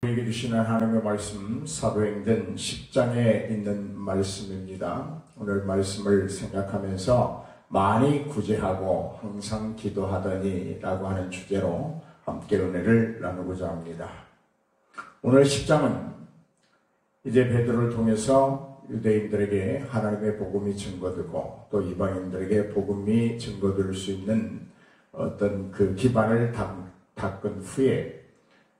우리에게 주시는 하나님의 말씀 사도행전 10장에 있는 말씀입니다. 오늘 말씀을 생각하면서 많이 구제하고 항상 기도하더니 라고 하는 주제로 함께 은혜를 나누고자 합니다. 오늘 10장은 이제 베드로를 통해서 유대인들에게 하나님의 복음이 증거되고 또 이방인들에게 복음이 증거될 수 있는 어떤 그 기반을 닦은 후에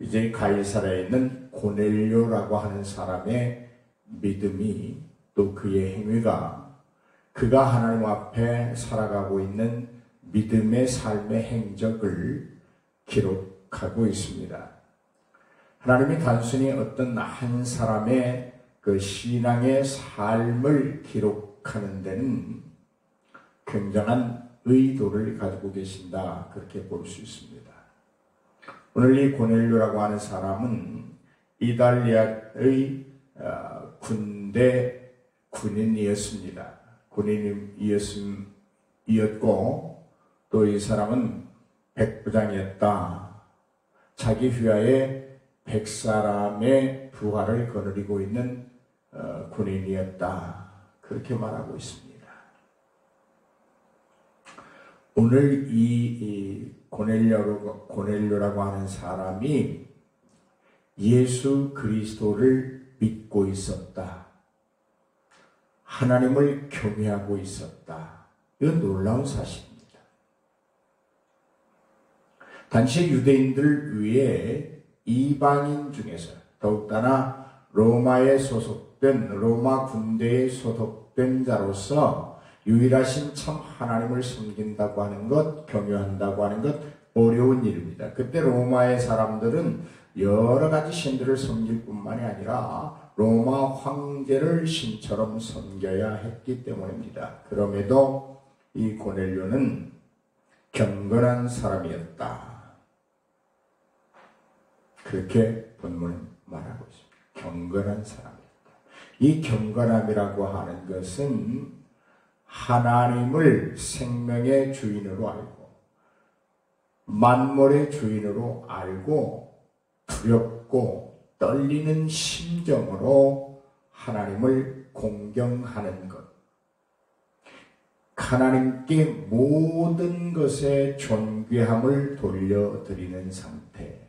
이제 가이사랴에 있는 고넬료라고 하는 사람의 믿음이 또 그의 행위가 그가 하나님 앞에 살아가고 있는 믿음의 삶의 행적을 기록하고 있습니다. 하나님이 단순히 어떤 한 사람의 그 신앙의 삶을 기록하는 데는 굉장한 의도를 가지고 계신다, 그렇게 볼 수 있습니다. 오늘 이 고넬료라고 하는 사람은 이달리아의 군대 군인이었습니다. 군인이었고 또 이 사람은 백부장이었다. 자기 휘하에 100사람의 부하를 거느리고 있는 군인이었다. 그렇게 말하고 있습니다. 오늘 이 고넬료라고 하는 사람이 예수 그리스도를 믿고 있었다. 하나님을 경외하고 있었다. 이건 놀라운 사실입니다. 단지 유대인들 외에 이방인 중에서 더욱다나 로마에 소속된 로마 군대에 소속된 자로서 유일하신 참 하나님을 섬긴다고 하는 것, 경외한다고 하는 것 어려운 일입니다. 그때 로마의 사람들은 여러 가지 신들을 섬길 뿐만이 아니라 로마 황제를 신처럼 섬겨야 했기 때문입니다. 그럼에도 이 고넬료는 경건한 사람이었다. 그렇게 본문은 말하고 있습니다. 경건한 사람이었다. 이 경건함이라고 하는 것은 하나님을 생명의 주인으로 알고 만물의 주인으로 알고 두렵고 떨리는 심정으로 하나님을 공경하는 것, 하나님께 모든 것에 존귀함을 돌려드리는 상태,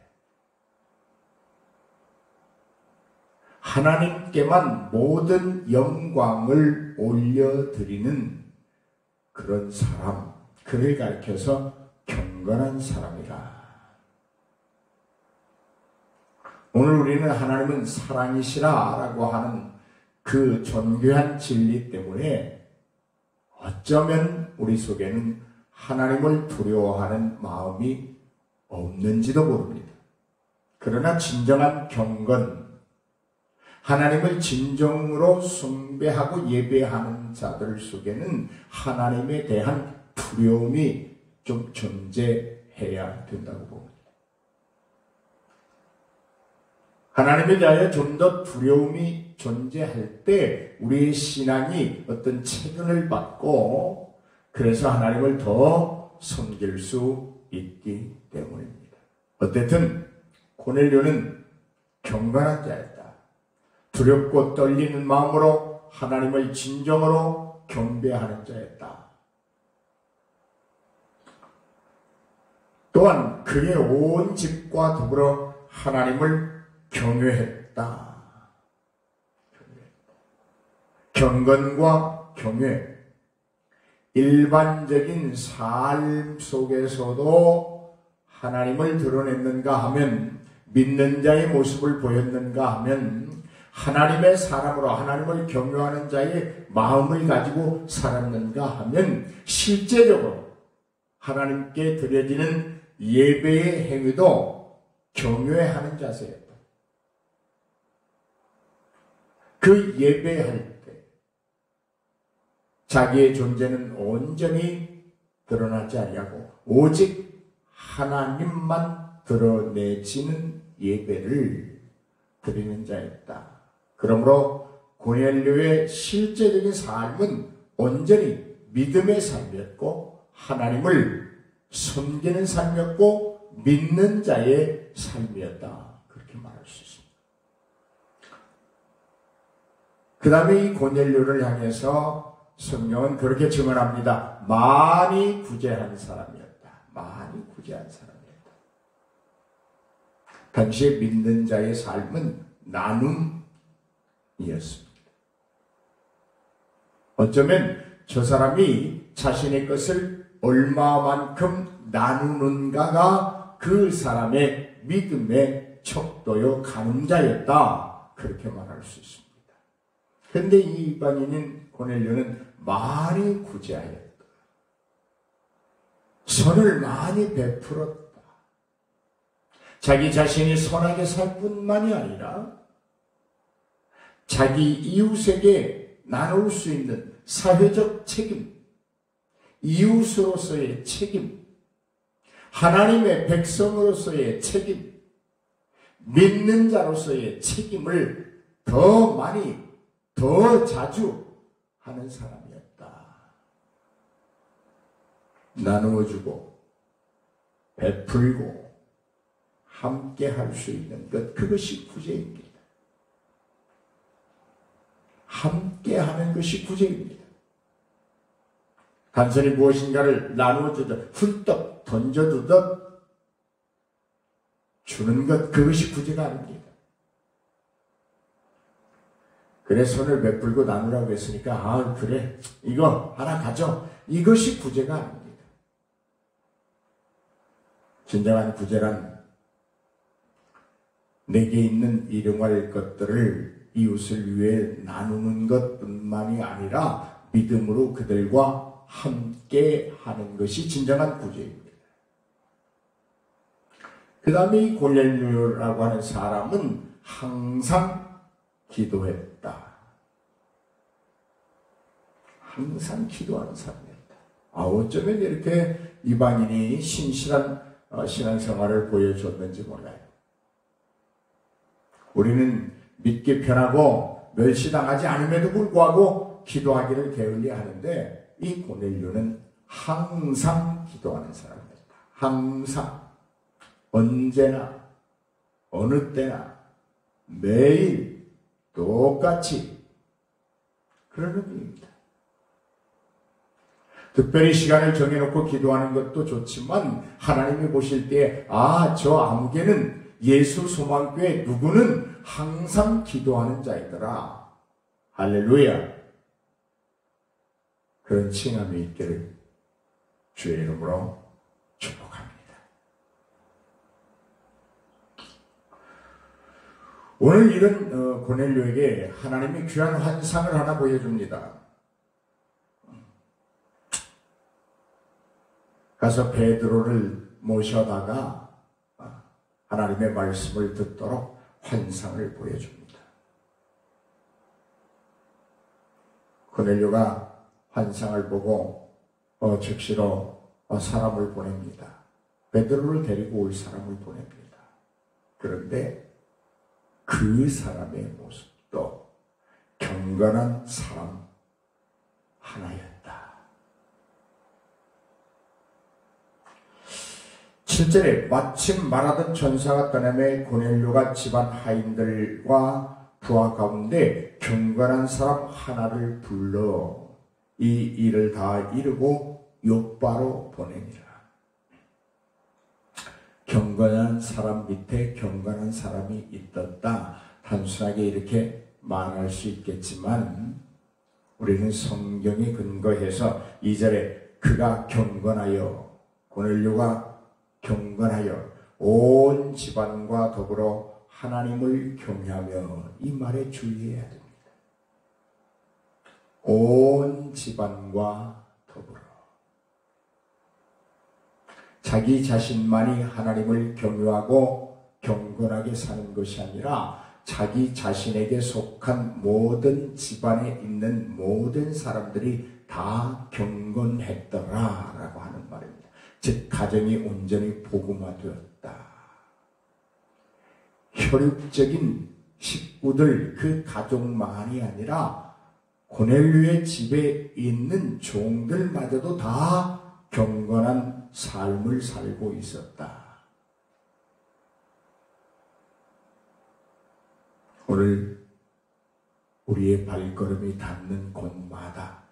하나님께만 모든 영광을 올려드리는 그런 사람, 그를 가리켜서 경건한 사람이라. 오늘 우리는 하나님은 사랑이시라 라고 하는 그 존귀한 진리 때문에 어쩌면 우리 속에는 하나님을 두려워하는 마음이 없는지도 모릅니다. 그러나 진정한 경건, 하나님을 진정으로 숭배하고 예배하는 자들 속에는 하나님에 대한 두려움이 좀 존재해야 된다고 봅니다. 하나님에 대하여 좀 더 두려움이 존재할 때 우리의 신앙이 어떤 체근을 받고 그래서 하나님을 더 섬길 수 있기 때문입니다. 어쨌든 고넬료는 경건한 자였다. 두렵고 떨리는 마음으로 하나님을 진정으로 경배하는 자였다. 또한 그의 온 집과 더불어 하나님을 경외했다. 경건과 경외, 일반적인 삶 속에서도 하나님을 드러냈는가 하면, 믿는 자의 모습을 보였는가 하면 하나님의 사람으로 하나님을 경외하는 자의 마음을 가지고 살았는가 하면 실제적으로 하나님께 드려지는 예배의 행위도 경외하는 자세였다. 그 예배할 때 자기의 존재는 온전히 드러나지 아니하고 오직 하나님만 드러내지는 예배를 드리는 자였다. 그러므로 고넬료의 실제적인 삶은 온전히 믿음의 삶이었고 하나님을 섬기는 삶이었고 믿는 자의 삶이었다. 그렇게 말할 수 있습니다. 그 다음에 이 고넬료를 향해서 성령은 그렇게 증언합니다. 많이 구제한 사람이었다. 많이 구제한 사람이었다. 당시에 믿는 자의 삶은 나눔이었습니다. 어쩌면 저 사람이 자신의 것을 얼마만큼 나누는가가 그 사람의 믿음의 척도요 가늠자였다. 그렇게 말할 수 있습니다. 그런데 이 이방인인 고넬료는 많이 구제하였다. 선을 많이 베풀었다. 자기 자신이 선하게 살 뿐만이 아니라 자기 이웃에게 나눌 수 있는 사회적 책임, 이웃으로서의 책임, 하나님의 백성으로서의 책임, 믿는 자로서의 책임을 더 많이, 더 자주 하는 사람이었다. 나누어주고 베풀고 함께 할 수 있는 것, 그것이 구제입니다. 함께 하는 것이 구제입니다. 단순히 무엇인가를 나누어주듯 훌떡 던져두듯 주는 것, 그것이 구제가 아닙니다. 그래 손을 베풀고 나누라고 했으니까 아 그래 이거 하나 가져, 이것이 구제가 아닙니다. 진정한 구제란 내게 있는 일용할 것들을 이웃을 위해 나누는 것뿐만이 아니라 믿음으로 그들과 함께 하는 것이 진정한 구제입니다. 그 다음에 이 고넬료라고 하는 사람은 항상 기도했다. 항상 기도하는 사람이었다. 어쩌면 이렇게 이방인이 신실한 신앙생활을 보여줬는지 몰라요. 우리는 믿기 편하고 멸시당하지 않음에도 불구하고 기도하기를 게을리하는데 이 고넬료는 항상 기도하는 사람이었다. 항상, 언제나, 어느 때나, 매일 똑같이 그런 의미입니다. 특별히 시간을 정해놓고 기도하는 것도 좋지만 하나님이 보실 때 저 아무개는 예수 소망교회 누구는 항상 기도하는 자이더라. 할렐루야. 그런 칭함이 있기를 주의 이름으로 축복합니다. 오늘 이런 고넬료에게 하나님이 귀한 환상을 하나 보여줍니다. 가서 베드로를 모셔다가 하나님의 말씀을 듣도록 환상을 보여줍니다. 고넬료가 환상을 보고 즉시로 사람을 보냅니다. 베드로를 데리고 올 사람을 보냅니다. 그런데 그 사람의 모습도 경건한 사람 하나였다. 7절에 마침 말하던 천사가 떠나매 고넬료가 집안 하인들과 부하 가운데 경건한 사람 하나를 불러 이 일을 다 이루고 요바로 보내니라. 경건한 사람 밑에 경건한 사람이 있었다. 단순하게 이렇게 말할 수 있겠지만 우리는 성경에 근거해서 2절에 그가 경건하여, 고넬료가 경건하여 온 집안과 더불어 하나님을 경외하며, 이 말에 주의해야 됩니다. 온 집안과 더불어. 자기 자신만이 하나님을 경외하고 경건하게 사는 것이 아니라 자기 자신에게 속한 모든 집안에 있는 모든 사람들이 다 경건했더라라고 하는 말입니다. 즉 가정이 온전히 복음화되었다. 혈육적인 식구들, 그 가족만이 아니라 고넬료의 집에 있는 종들마저도 다 경건한 삶을 살고 있었다. 오늘 우리의 발걸음이 닿는 곳마다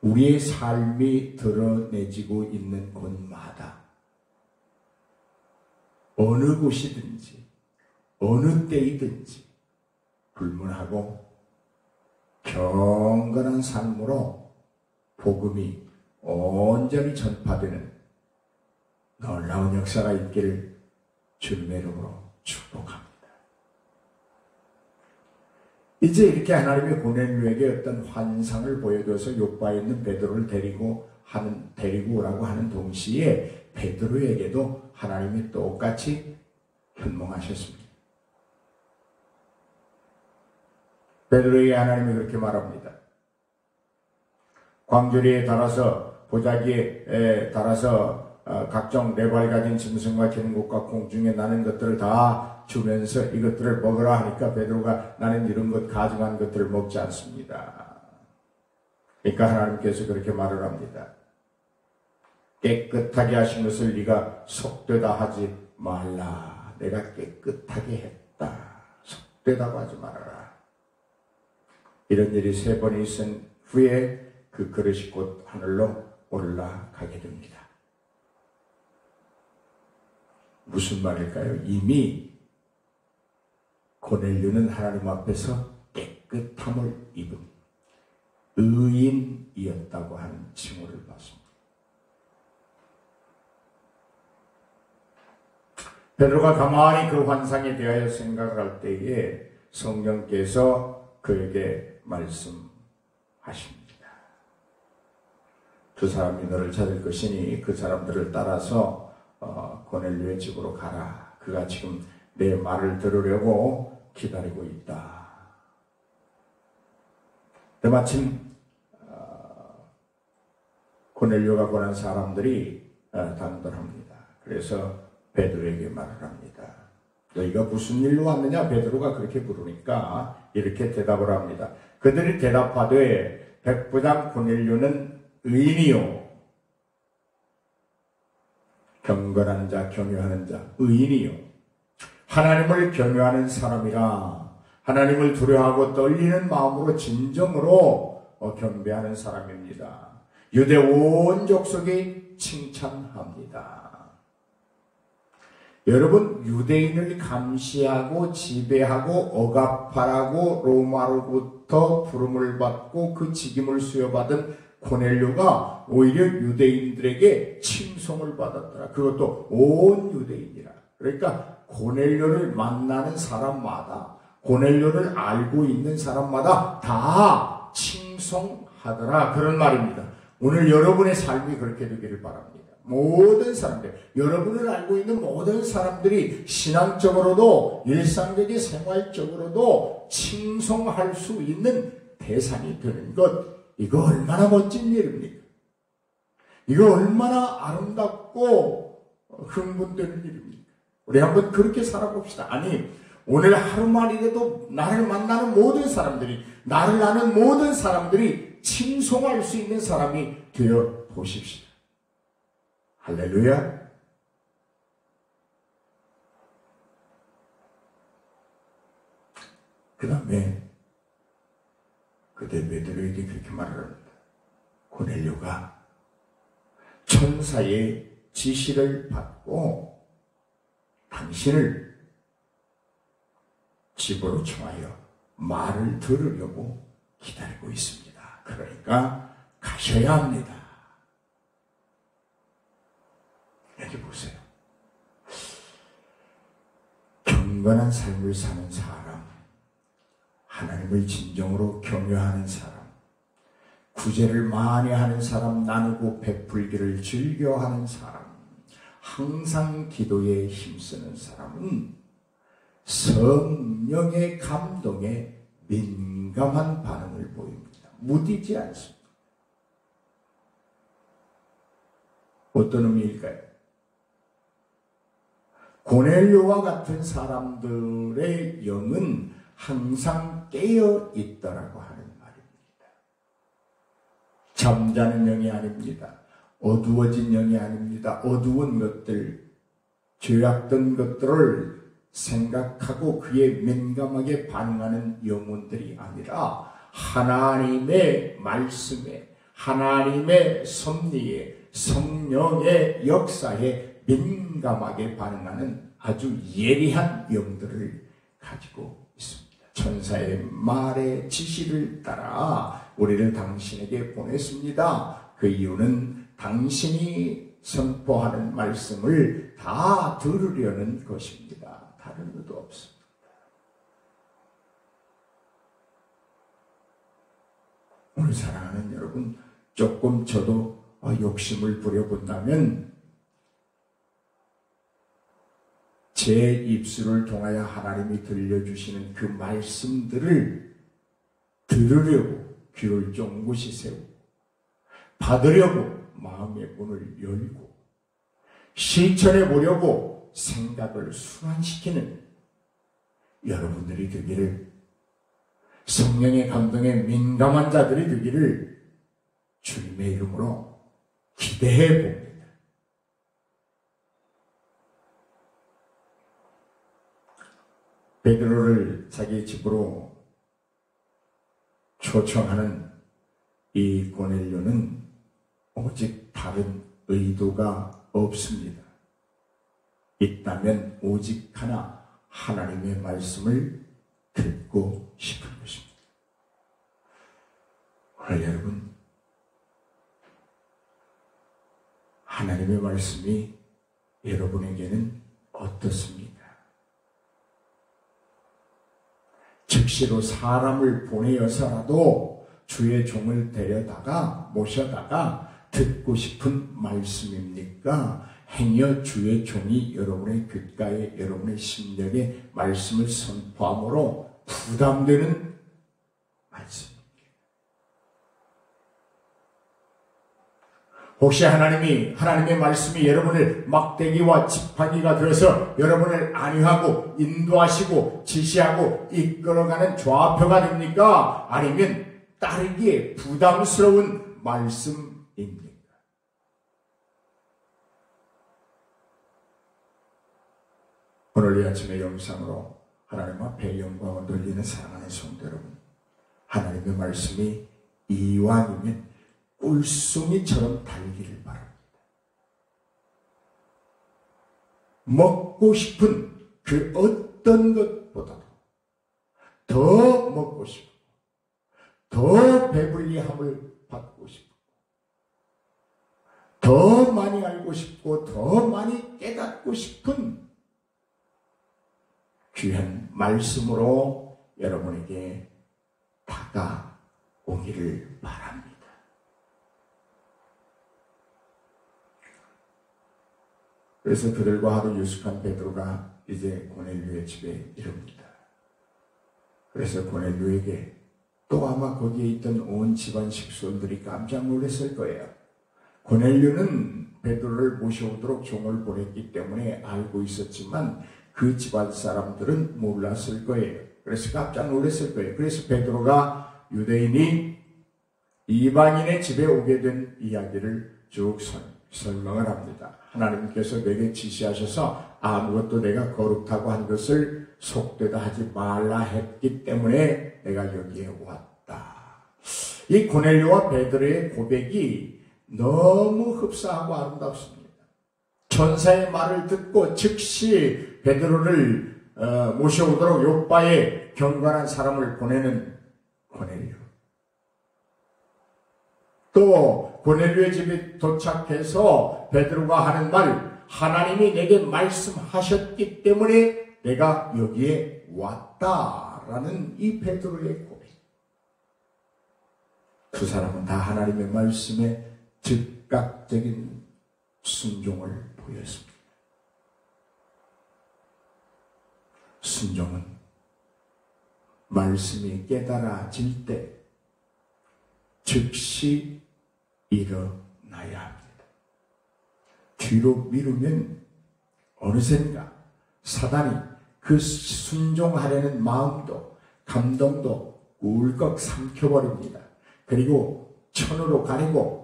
우리의 삶이 드러내지고 있는 곳마다 어느 곳이든지 어느 때이든지 불문하고 경건한 삶으로 복음이 온전히 전파되는 놀라운 역사가 있기를 주님의 이름으로 축복합니다. 이제 이렇게 하나님의 고넬료에게 어떤 환상을 보여줘서 요바에 있는 베드로를 데리고 오라고 하는 동시에 베드로에게도 하나님이 똑같이 현몽하셨습니다. 베드로에게 하나님이 그렇게 말합니다. 광주리에 달아서 보자기에 달아서 각종 네발 가진 짐승과 기름국과 공중에 나는 것들을 다 주면서 이것들을 먹으라 하니까 베드로가 나는 이런 것 가증한 것들을 먹지 않습니다. 그러니까 하나님께서 그렇게 말을 합니다. 깨끗하게 하신 것을 네가 속되다 하지 말라. 내가 깨끗하게 했다. 속되다고 하지 말아라. 이런 일이 3번이 있은 후에 그 그릇이 곧 하늘로 올라가게 됩니다. 무슨 말일까요? 이미 고넬료는 하나님 앞에서 깨끗함을 입은 의인이었다고 하는 칭호를 받습니다. 베드로가 가만히 그 환상에 대하여 생각할 때에 성령께서 그에게 말씀하십니다. 두 사람이 너를 찾을 것이니 그 사람들을 따라서 고넬료의 집으로 가라. 그가 지금 내 말을 들으려고 기다리고 있다. 때마침 고넬료가 보낸 사람들이 단돌합니다. 그래서 베드로에게 말을 합니다. 너희가 무슨 일로 왔느냐? 베드로가 그렇게 부르니까 이렇게 대답을 합니다. 그들이 대답하되 백부장 고넬료는 의인이요, 경건하는 자, 경외하는 자, 의인이요, 하나님을 경외하는 사람이라. 하나님을 두려워하고 떨리는 마음으로 진정으로 경배하는 사람입니다. 유대 온 족속이 칭찬합니다. 여러분, 유대인을 감시하고 지배하고 억압하라고 로마로부터 부름을 받고 그 직임을 수여받은 고넬료가 오히려 유대인들에게 칭송을 받았더라. 그것도 온 유대인이라. 그러니까 고넬료를 만나는 사람마다, 고넬료를 알고 있는 사람마다 다 칭송하더라. 그런 말입니다. 오늘 여러분의 삶이 그렇게 되기를 바랍니다. 모든 사람들, 여러분을 알고 있는 모든 사람들이 신앙적으로도 일상적인 생활적으로도 칭송할 수 있는 대상이 되는 것, 이거 얼마나 멋진 일입니까? 이거 얼마나 아름답고 흥분되는 일입니까? 우리 한번 그렇게 살아봅시다. 아니, 오늘 하루만이라도 나를 만나는 모든 사람들이, 나를 아는 모든 사람들이 칭송할 수 있는 사람이 되어 보십시오. 할렐루야. 그 다음에 그때 베드로에게 그렇게 말을 합니다. 고넬료가 천사의 지시를 받고 당신을 집으로 청하여 말을 들으려고 기다리고 있습니다. 그러니까 가셔야 합니다. 여기 보세요. 경건한 삶을 사는 사람, 하나님을 진정으로 경외하는 사람, 구제를 많이 하는 사람, 나누고 베풀기를 즐겨하는 사람, 항상 기도에 힘쓰는 사람은 성령의 감동에 민감한 반응을 보입니다. 무디지 않습니다. 어떤 의미일까요? 고넬료와 같은 사람들의 영은 항상 깨어 있더라고 하는 말입니다. 잠자는 영이 아닙니다. 어두워진 영이 아닙니다. 어두운 것들, 죄악된 것들을 생각하고 그에 민감하게 반응하는 영혼들이 아니라 하나님의 말씀에, 하나님의 섭리에, 성령의 역사에 민감하게 반응하는 아주 예리한 영들을 가지고 있습니다. 천사의 말의 지시를 따라 우리를 당신에게 보냈습니다. 그 이유는 당신이 선포하는 말씀을 다 들으려는 것입니다. 다른 것도 없습니다. 오늘 사랑하는 여러분, 조금 저도 욕심을 부려본다면 제 입술을 통하여 하나님이 들려주시는 그 말씀들을 들으려고 귀를 쫑긋이 세우고 받으려고 마음의 문을 열고 실천해 보려고 생각을 순환시키는 여러분들이 되기를, 성령의 감동에 민감한 자들이 되기를 주님의 이름으로 기대해 봅니다. 베드로를 자기 집으로 초청하는 이 고넬료는 오직 다른 의도가 없습니다. 있다면 오직 하나, 하나님의 말씀을 듣고 싶은 것입니다. 오늘 여러분, 하나님의 말씀이 여러분에게는 어떻습니까? 즉시로 사람을 보내어서라도 주의 종을 데려다가 모셔다가 듣고 싶은 말씀입니까? 행여 주의 종이 여러분의 귓가에, 여러분의 심령에 말씀을 선포함으로 부담되는 말씀입니다. 혹시 하나님의 말씀이 여러분을 막대기와 지팡이가 되어서 여러분을 안위하고 인도하시고 지시하고 이끌어가는 좌표가 됩니까? 아니면 따르기에 부담스러운 말씀입니까? 오늘 이 아침의 영상으로 하나님 앞에 영광을 돌리는 사랑하는 성도 여러분, 하나님의 말씀이 이왕이면 꿀송이처럼 달기를 바랍니다. 먹고 싶은 그 어떤 것보다도 더 먹고 싶고 더 배불리함을 받고 싶고 더 많이 알고 싶고 더 많이 깨닫고 싶은 귀한 말씀으로 여러분에게 다가오기를 바랍니다. 그래서 그들과 하루 유숙한 베드로가 이제 고넬료의 집에 이릅니다. 그래서 고넬료에게 또 아마 거기에 있던 온 집안 식솔들이 깜짝 놀랐을 거예요. 고넬료는 베드로를 모셔오도록 종을 보냈기 때문에 알고 있었지만 그 집안 사람들은 몰랐을 거예요. 그래서 깜짝 놀랐을 거예요. 그래서 베드로가 유대인이 이방인의 집에 오게 된 이야기를 쭉 설명을 합니다. 하나님께서 내게 지시하셔서 아무것도 내가 거룩하고 한 것을 속되다 하지 말라 했기 때문에 내가 여기에 왔다. 이 고넬료와 베드로의 고백이 너무 흡사하고 아름답습니다. 천사의 말을 듣고 즉시 베드로를 모셔오도록 요빠에 경건한 사람을 보내는 고넬료. 또 고넬료의 집에 도착해서 베드로가 하는 말, 하나님이 내게 말씀하셨기 때문에 내가 여기에 왔다라는 이 베드로의 고백. 두 사람은 다 하나님의 말씀에 즉각적인 순종을 보였습니다. 순종은 말씀이 깨달아질 때 즉시 일어나야 합니다. 뒤로 미루면 어느샌가 사단이 그 순종하려는 마음도 감동도 울컥 삼켜버립니다. 그리고 천으로 가리고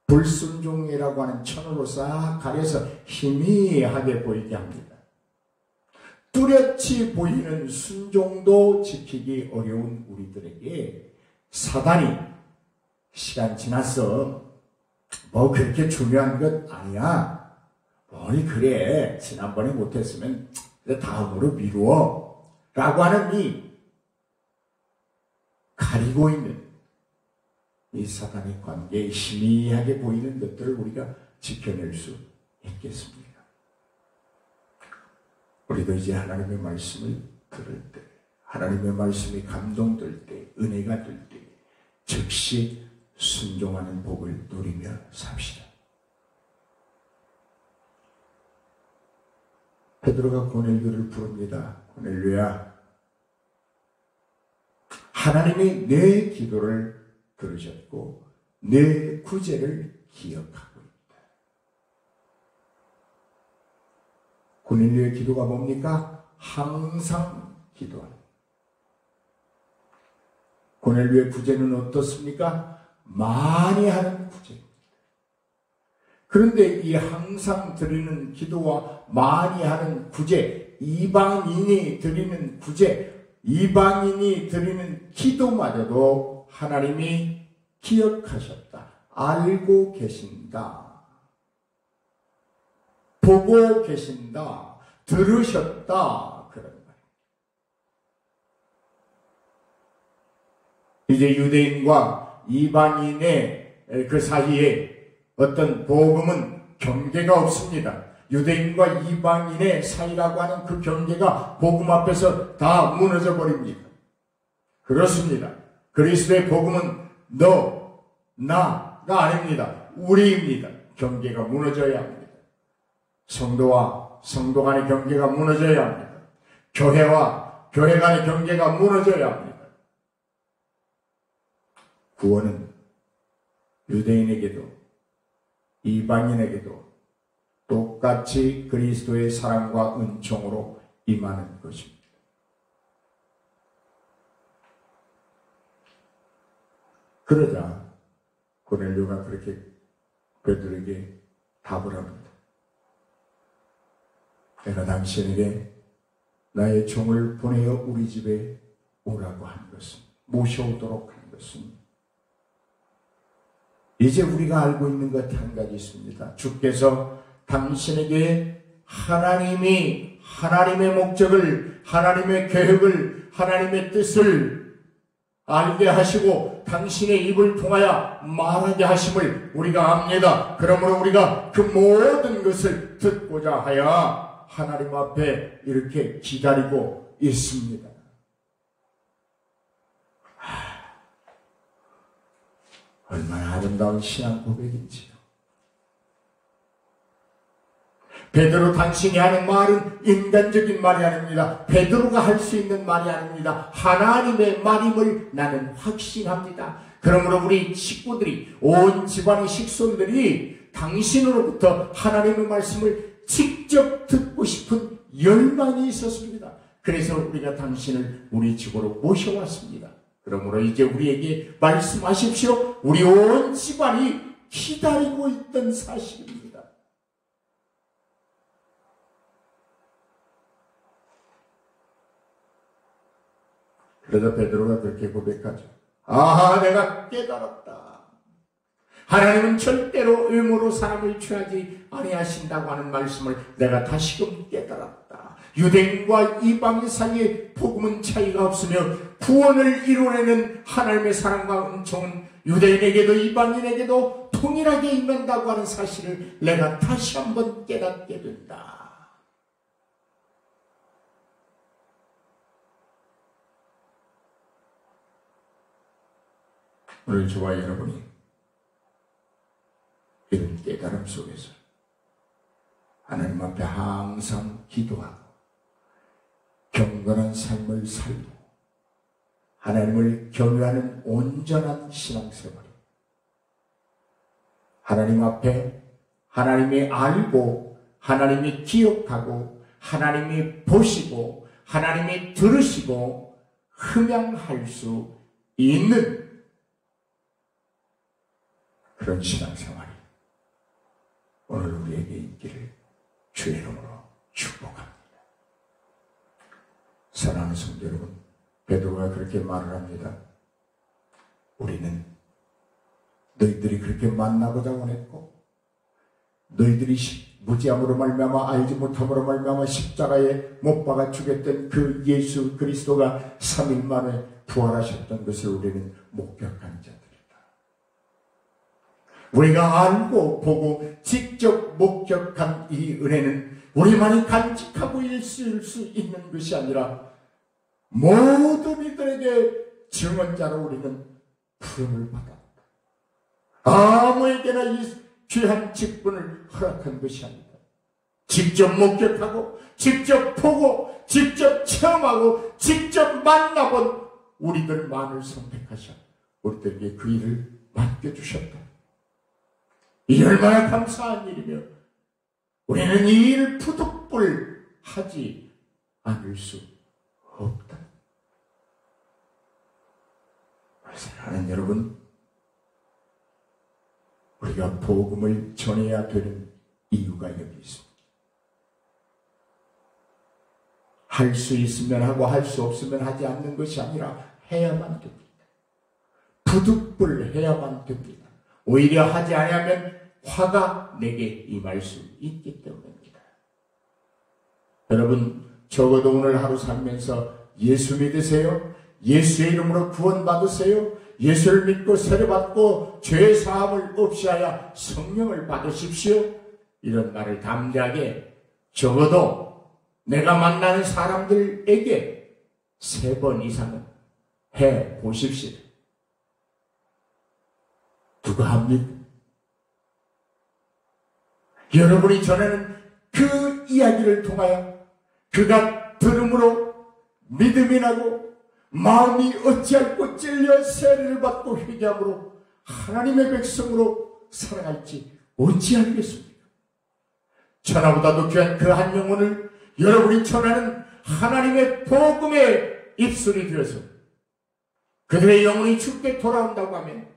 불순종이라고 하는 천으로 싹 가려서 희미하게 보이게 합니다. 뚜렷이 보이는 순종도 지키기 어려운 우리들에게 사단이 시간 지났어. 뭐 그렇게 중요한 것 아니야. 뭐니 그래. 지난번에 못했으면 다음으로 미루어. 라고 하는 이 가리고 있는 이 사단의 관계에 희미하게 보이는 것들을 우리가 지켜낼 수 있겠습니까? 우리도 이제 하나님의 말씀을 들을 때, 하나님의 말씀이 감동될 때, 은혜가 될 때, 즉시 순종하는 복을 누리며 삽시다. 베드로가 고넬료를 부릅니다. 고넬료야, 하나님이 내 기도를 들으셨고 내 구제를 기억하고 있다. 고넬료의 기도가 뭡니까? 항상 기도하는. 고넬료의 구제는 어떻습니까? 많이 하는 구제입니다. 그런데 이 항상 드리는 기도와 많이 하는 구제, 이방인이 드리는 구제, 이방인이 드리는 기도마저도 하나님이 기억하셨다. 알고 계신다. 보고 계신다. 들으셨다. 그런 말입니다. 이제 유대인과 이방인의 그 사이에 어떤 복음은 경계가 없습니다. 유대인과 이방인의 사이라고 하는 그 경계가 복음 앞에서 다 무너져 버립니다. 그렇습니다. 그리스도의 복음은 너, 나가 아닙니다. 우리입니다. 경계가 무너져야 합니다. 성도와 성도 간의 경계가 무너져야 합니다. 교회와 교회 간의 경계가 무너져야 합니다. 구원은 유대인에게도 이방인에게도 똑같이 그리스도의 사랑과 은총으로 임하는 것입니다. 그러자 고넬료가 그렇게 베드로에게 답을 합니다. 내가 당신에게 나의 종을 보내어 우리 집에 오라고 한 것은, 모셔오도록 한 것은, 이제 우리가 알고 있는 것 한 가지 있습니다. 주께서 당신에게 하나님이 하나님의 목적을, 하나님의 계획을, 하나님의 뜻을 알게 하시고 당신의 입을 통하여 말하게 하심을 우리가 압니다. 그러므로 우리가 그 모든 것을 듣고자 하여 하나님 앞에 이렇게 기다리고 있습니다. 얼마나 아름다운 신앙 고백인지요. 베드로 당신이 하는 말은 인간적인 말이 아닙니다. 베드로가 할 수 있는 말이 아닙니다. 하나님의 말임을 나는 확신합니다. 그러므로 우리 식구들이, 온 집안의 식손들이 당신으로부터 하나님의 말씀을 직접 듣고 싶은 열망이 있었습니다. 그래서 우리가 당신을 우리 집으로 모셔왔습니다. 그러므로 이제 우리에게 말씀하십시오. 우리 온 집안이 기다리고 있던 사실입니다. 그래서 베드로가 그렇게 고백하죠. 아하, 내가 깨달았다. 하나님은 절대로 의무로 사람을 취하지 아니하신다고 하는 말씀을 내가 다시금 깨달았다. 유대인과 이방인 사이에 복음은 차이가 없으며 구원을 이루어내는 하나님의 사랑과 은총은 유대인에게도 이방인에게도 동일하게 임한다고 하는 사실을 내가 다시 한번 깨닫게 된다. 오늘 저와 여러분이 이런 깨달음 속에서 하나님 앞에 항상 기도하고 경건한 삶을 살고 하나님을 경외하는 온전한 신앙생활, 하나님 앞에 하나님이 알고 하나님이 기억하고 하나님이 보시고 하나님이 들으시고 흠양할 수 있는 그런 신앙생활이 오늘 우리에게 있기를 주의 이름으로 축복합니다. 사랑하는 성도 여러분, 베드로가 그렇게 말을 합니다. 우리는 너희들이 그렇게 만나고자 원했고, 너희들이 무지함으로 말미암아 알지 못함으로 말미암아 십자가에 못 박아 죽였던 그 예수 그리스도가 3일 만에 부활하셨던 것을 우리는 목격한 자들이다. 우리가 알고 보고 직접 목격한 이 은혜는 우리만이 간직하고 있을 수 있는 것이 아니라 모든 이들에게 증언자로 우리는 부름을 받았다. 아무에게나 이 귀한 직분을 허락한 것이 아니다. 직접 목격하고 직접 보고 직접 체험하고 직접 만나본 우리들만을 선택하셔 우리들에게 그 일을 맡겨주셨다. 이 얼마나 감사한 일이며 우리는 이 일을 부득불 하지 않을 수 없다. 사랑하는 여러분, 우리가 복음을 전해야 되는 이유가 여기 있습니다. 할 수 있으면 하고 할 수 없으면 하지 않는 것이 아니라 해야만 됩니다. 부득불 해야만 됩니다. 오히려 하지 않으면 화가 내게 임할 수 있기 때문입니다. 여러분, 적어도 오늘 하루 살면서 예수 믿으세요? 예수의 이름으로 구원 받으세요? 예수를 믿고 세례받고 죄 사함을 없이하여 성령을 받으십시오. 이런 말을 담대하게 적어도 내가 만나는 사람들에게 3번 이상은 해 보십시오. 누가 합니까? 여러분이 전하는 그 이야기를 통하여 그가 들음으로 믿음이 나고 마음이 어찌할꼬 찔려 세례를 받고 회개함으로 하나님의 백성으로 살아갈지 어찌하겠습니까? 천하보다도 귀한 그 한 영혼을 여러분이 전하는 하나님의 복음의 입술이 되어서 그들의 영혼이 죽게 돌아온다고 하면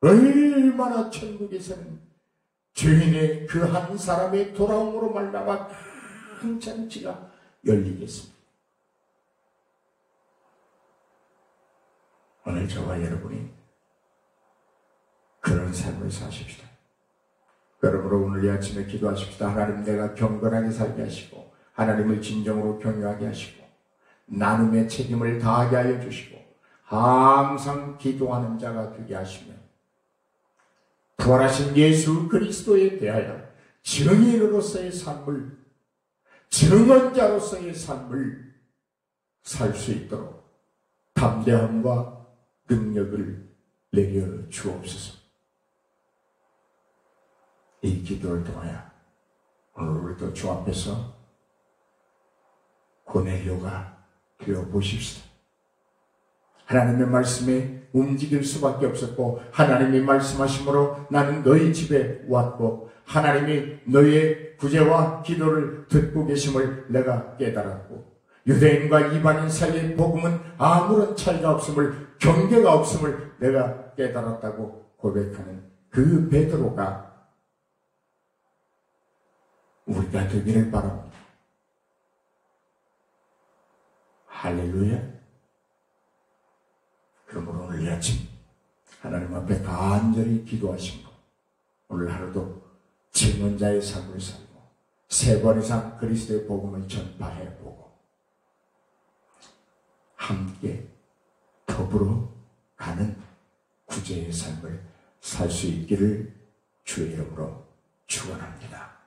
얼마나 천국에서는 죄인의 그 한 사람의 돌아옴으로 말미암아 큰 잔치가 열리겠습니다. 오늘 저와 여러분이 그런 삶을 사십시다. 그러므로 오늘 이 아침에 기도하십시다. 하나님, 내가 경건하게 살게 하시고 하나님을 진정으로 경외하게 하시고 나눔의 책임을 다하게 하여 주시고 항상 기도하는 자가 되게 하시며 부활하신 예수 그리스도에 대하여 증인으로서의 삶을, 증언자로서의 삶을 살 수 있도록 담대함과 능력을 내려 주옵소서. 이 기도를 통하여 오늘 우리도 주 앞에서 고넬료가 되어 보십시다. 하나님의 말씀에 움직일 수밖에 없었고 하나님이 말씀하심으로 나는 너희 집에 왔고 하나님이 너희의 구제와 기도를 듣고 계심을 내가 깨달았고 유대인과 이방인 사이의 복음은 아무런 차이가 없음을, 경계가 없음을 내가 깨달았다고 고백하는 그 베드로가 우리가 되기를 바랍니다. 할렐루야. 그러므로 오늘 이 아침 하나님 앞에 간절히 기도하신 것, 오늘 하루도 증언자의 삶을 살고 3번 이상 그리스도의 복음을 전파해보고 함께 더불어 가는 구제의 삶을 살 수 있기를 주의 이름으로 축원합니다.